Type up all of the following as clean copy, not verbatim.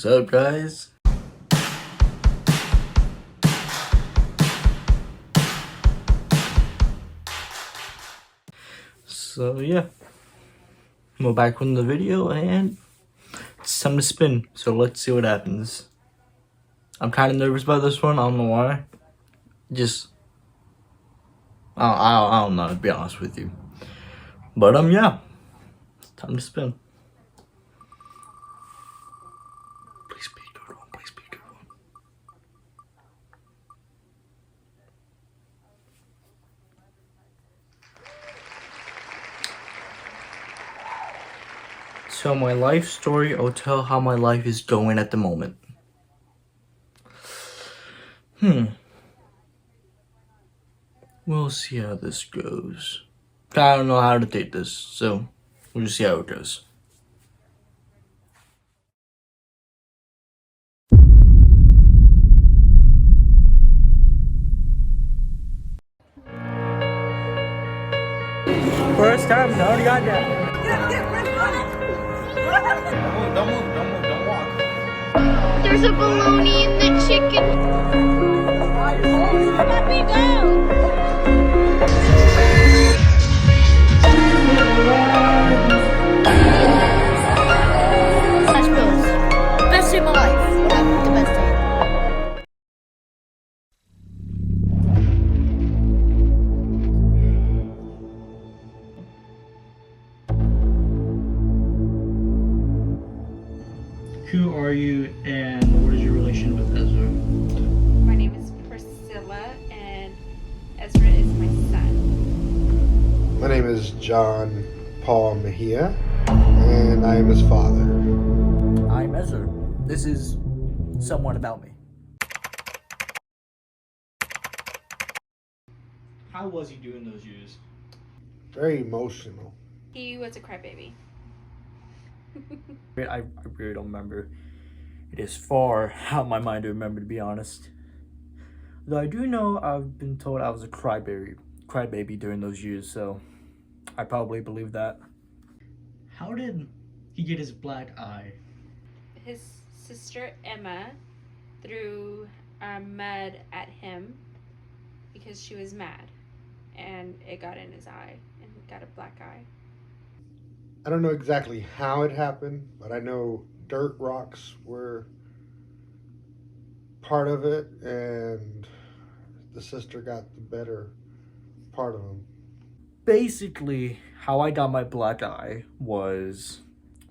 What's up, guys? So yeah, we're back on the video and it's time to spin. So let's see what happens. I'm kind of nervous about this one. I don't know why. Just I don't know, to be honest with you. But yeah, it's time to spin. Please be a good one. Please be a good one. So my life story, I'll tell how my life is going at the moment. We'll see how this goes. I don't know how to date this, so we'll just see how it goes. First time, I already got that. Don't walk. There's a bologna in the chicken. Let me down. Smash Bros. Best day of my life. The best day. Who are you and what is your relation with Ezra? My name is Priscilla, and Ezra is my son. My name is John Paul Mejia, and I am his father. I'm Ezra. This is somewhat about me. How was he doing those years? Very emotional. He was a crybaby. I really don't remember. It is far out of my mind to remember, to be honest. Though I do know I've been told I was a crybaby during those years, so I probably believe that. How did he get his black eye? His sister Emma threw mud at him because she was mad, and it got in his eye, and he got a black eye. I don't know exactly how it happened, but I know dirt rocks were part of it, and the sister got the better part of them. Basically, how I got my black eye was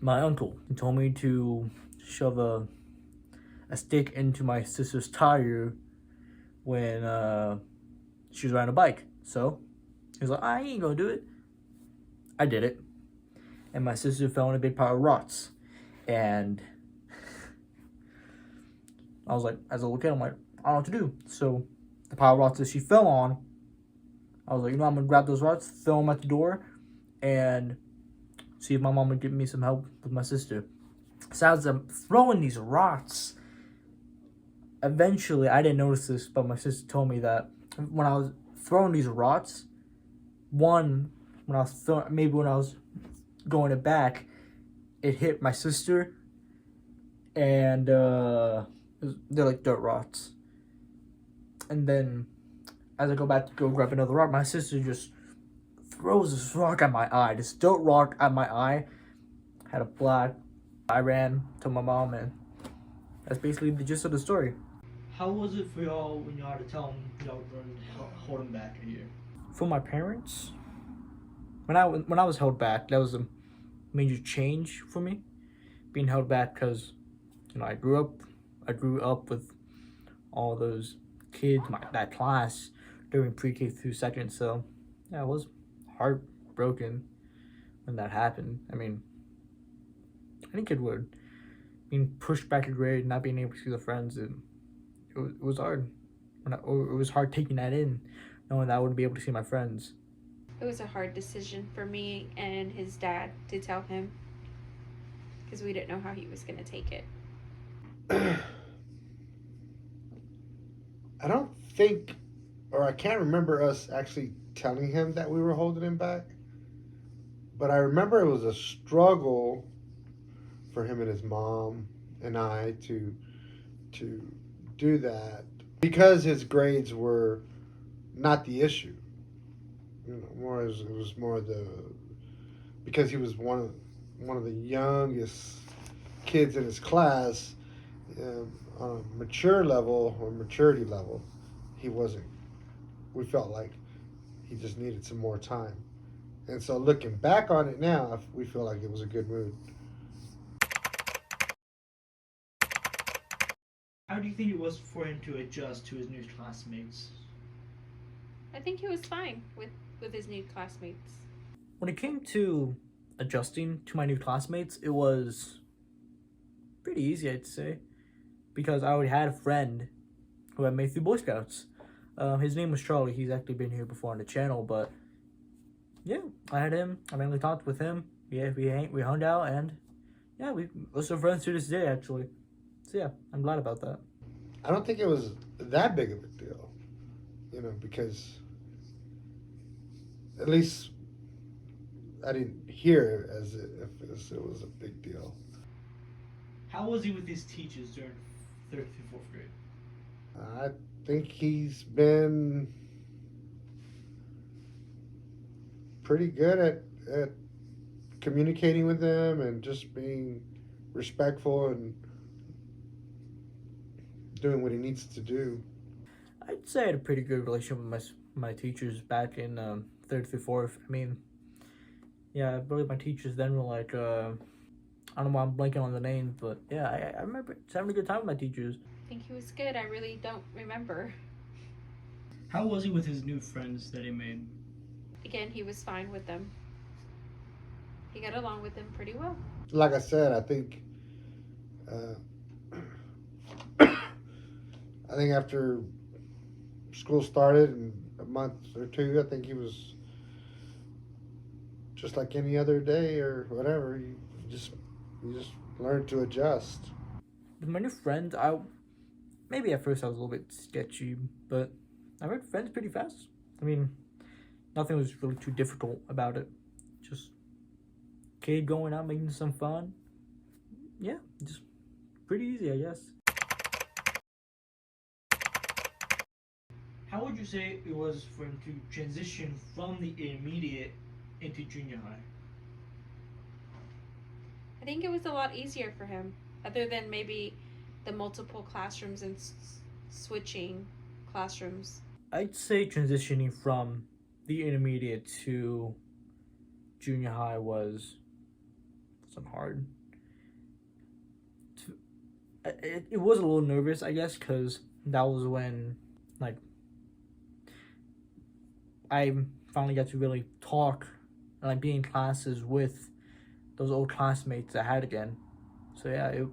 my uncle. He told me to shove a stick into my sister's tire when she was riding a bike. So he was like, I ain't gonna do it. I did it. And my sister fell in a big pile of rocks. And I was like, as a little kid, I'm like, I don't know what to do. So the pile of rocks that she fell on, I was like, I'm gonna grab those rocks, throw them at the door, and see if my mom would give me some help with my sister. So as I'm throwing these rocks, eventually, I didn't notice this, but my sister told me that when I was throwing these rocks, when I was going it back, it hit my sister, and they're like dirt rocks. And then as I go back to go grab another rock, my sister just throws this rock at my eye, this dirt rock at my eye. Had a black. I ran to my mom, and that's basically the gist of the story. How was it for y'all when y'all had to tell them y'all were going to hold him back a year? For my parents, when I was held back, that was a major change for me, being held back, because I grew up with all those kids, that class during pre-K through second. So yeah, I was heartbroken when that happened. I mean, any kid would. Being pushed back a grade, not being able to see the friends, it was hard. It was hard taking that in, knowing that I wouldn't be able to see my friends. It was a hard decision for me and his dad to tell him, because we didn't know how he was going to take it. I don't think, or I can't remember us actually telling him that we were holding him back, but I remember it was a struggle for him and his mom and I to do that because his grades were not the issue. You know, it was more the because he was one of the youngest kids in his class on a mature level or maturity level. He wasn't. We felt like he just needed some more time, and so looking back on it now, we feel like it was a good move. How do you think it was for him to adjust to his new classmates? I think he was fine with his new classmates. When it came to adjusting to my new classmates, it was pretty easy, I'd say, because I already had a friend who I made through Boy Scouts. His name was Charlie. He's actually been here before on the channel, but yeah, I had him. I mainly talked with him. Yeah, we hung out, and yeah, we're still friends to this day, actually. So yeah, I'm glad about that. I don't think it was that big of a deal, you know, because at least I didn't hear it as if it was a big deal. How was he with his teachers during 3rd through 4th grade? I think he's been pretty good at communicating with them and just being respectful and doing what he needs to do. I'd say I had a pretty good relationship with my teachers back in 3rd through 4th. I mean, yeah, I believe my teachers then were like, I don't know why I'm blanking on the names, but yeah, I remember just having a good time with my teachers. I think he was good. I really don't remember. How was he with his new friends that he made? Again, he was fine with them. He got along with them pretty well. Like I said, I think I think after school started in a month or two, I think he was just like any other day or whatever. You just learned to adjust. With my new friends, maybe at first I was a little bit sketchy, but I made friends pretty fast. I mean, nothing was really too difficult about it. Just kid going out making some fun. Yeah, just pretty easy, I guess. How would you say it was for him to transition from the intermediate into junior high? I think it was a lot easier for him, other than maybe the multiple classrooms and switching classrooms. I'd say transitioning from the intermediate to junior high wasn't hard. It was a little nervous, I guess, because that was when, like, I finally got to really talk and, like, be in classes with those old classmates I had again. So yeah, it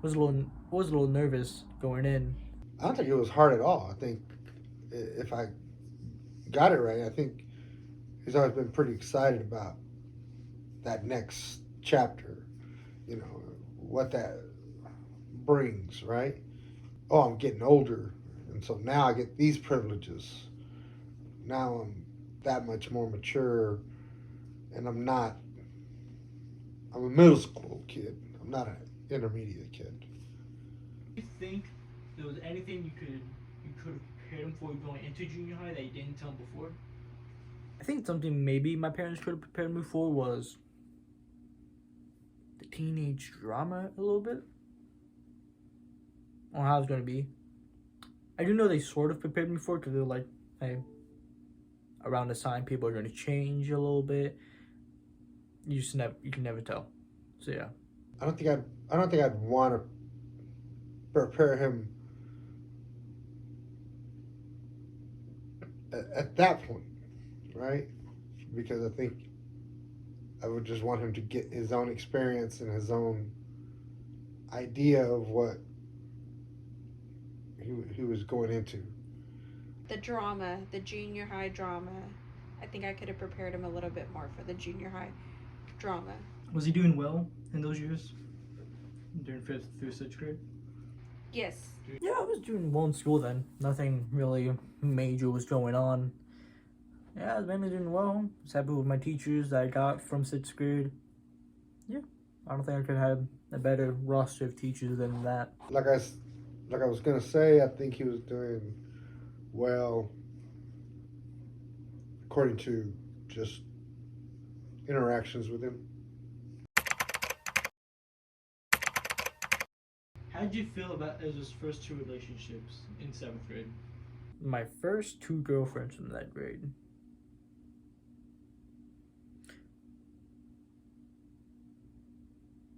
was a little nervous going in. I don't think it was hard at all. I think if I got it right, I think he's always been pretty excited about that next chapter, you know, what that brings, right? Oh, I'm getting older, and so now I get these privileges. Now I'm that much more mature, and I'm a middle school kid. I'm not an intermediate kid. Do you think there was anything you could have prepared him for going into junior high that you didn't tell him before? I think something maybe my parents could have prepared me for was the teenage drama a little bit. On how it's going to be. I do know they sort of prepared me for it because they're like, hey, around this time people are going to change a little bit. You can never tell. So yeah. I don't think I'd want to prepare him at that point, right? Because I think I would just want him to get his own experience and his own idea of what he was going into. The drama, the junior high drama, I think I could have prepared him a little bit more for the junior high drama. Was he doing well in those years? During 5th through 6th grade? Yes. Yeah, I was doing well in school then. Nothing really major was going on. Yeah, I was mainly doing well. I was happy with my teachers that I got from 6th grade. Yeah, I don't think I could have a better roster of teachers than that. Like I was gonna say, I think he was doing well according to just interactions with him. How did you feel about Ezra's first two relationships in 7th grade? My first two girlfriends from that grade.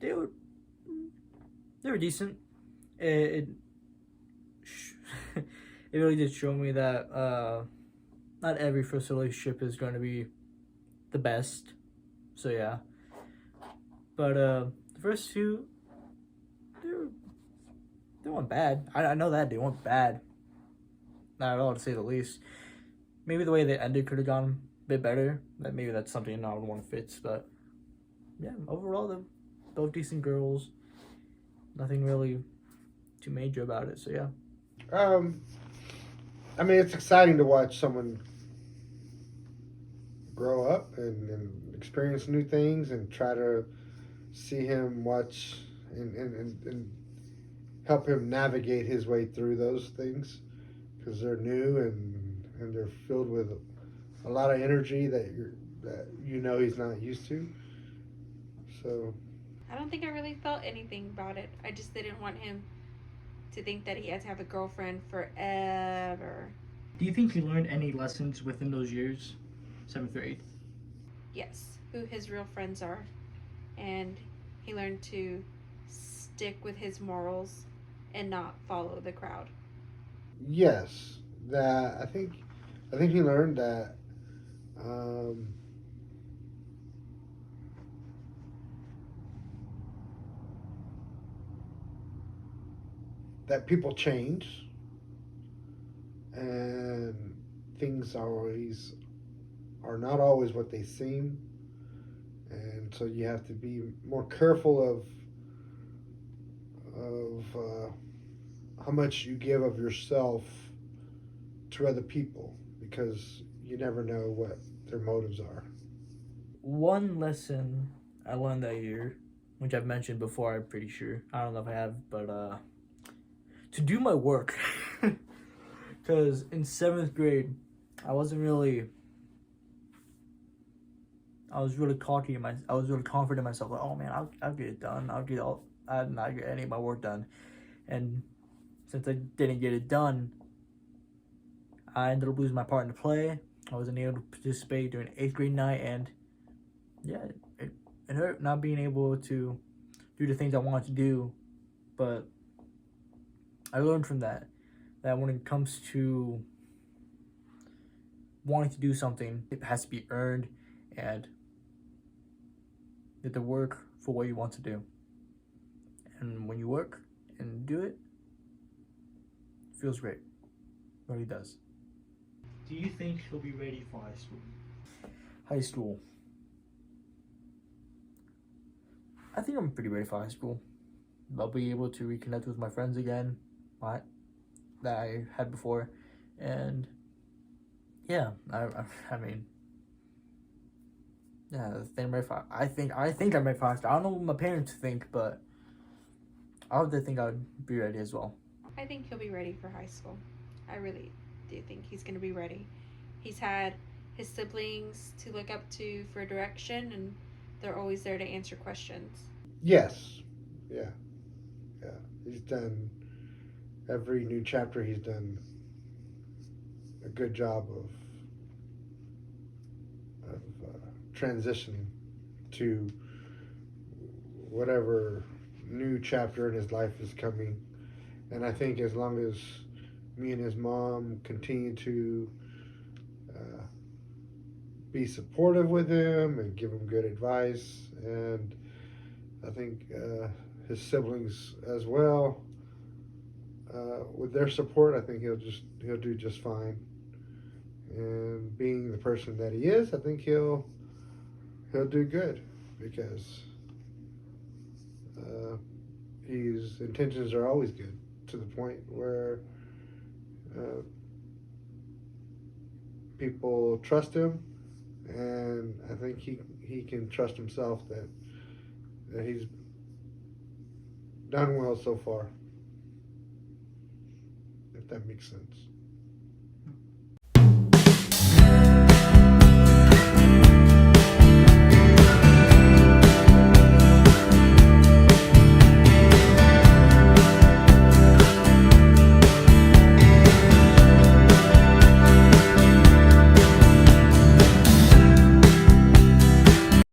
They were decent. It it really did show me that not every first relationship is going to be the best. So yeah. But the first two, they weren't bad. I know that they weren't bad. Not at all, to say the least. Maybe the way they ended could have gone a bit better. That maybe that's something not one fits. But yeah, overall they're both decent girls. Nothing really too major about it. So yeah. I mean, it's exciting to watch someone grow up and experience new things and try to see him watch and help him navigate his way through those things because they're new and they're filled with a lot of energy that he's not used to. So I don't think I really felt anything about it. I just didn't want him to think that he had to have a girlfriend forever. Do you think he learned any lessons within those years, 7th or 8th? Yes, who his real friends are. And he learned to stick with his morals and not follow the crowd. yes, that I think he learned that that people change and things are not always what they seem, and so you have to be more careful of how much you give of yourself to other people because you never know what their motives are. One lesson I learned that year, which I've mentioned before, I'm pretty sure. I don't know if I have, but to do my work. Because in 7th grade, I was really cocky in I was really confident in myself. Like, oh man, I'll get it done. I'll not get any of my work done. And since I didn't get it done, I ended up losing my part in the play. I wasn't able to participate during 8th grade night, and yeah, it hurt not being able to do the things I wanted to do. But I learned from that when it comes to wanting to do something, it has to be earned, and you have to work for what you want to do. And when you work and do it, it feels great. It really does. Do you think he'll be ready for high school? High school. I think I'm pretty ready for high school. I'll be able to reconnect with my friends again, that I had before, and yeah, I mean, yeah, I think I'm ready for high school. I don't know what my parents think, but I would think I would be ready as well. I think he'll be ready for high school. I really do think he's going to be ready. He's had his siblings to look up to for direction, and they're always there to answer questions. Yes, yeah. He's done every new chapter. He's done a good job of transitioning to whatever new chapter in his life is coming. And I think as long as me and his mom continue to be supportive with him and give him good advice, and I think his siblings as well, with their support, I think he'll do just fine. And being the person that he is, I think he'll do good because his intentions are always good to the point where people trust him, and I think he can trust himself that And he's done well so far. If that makes sense.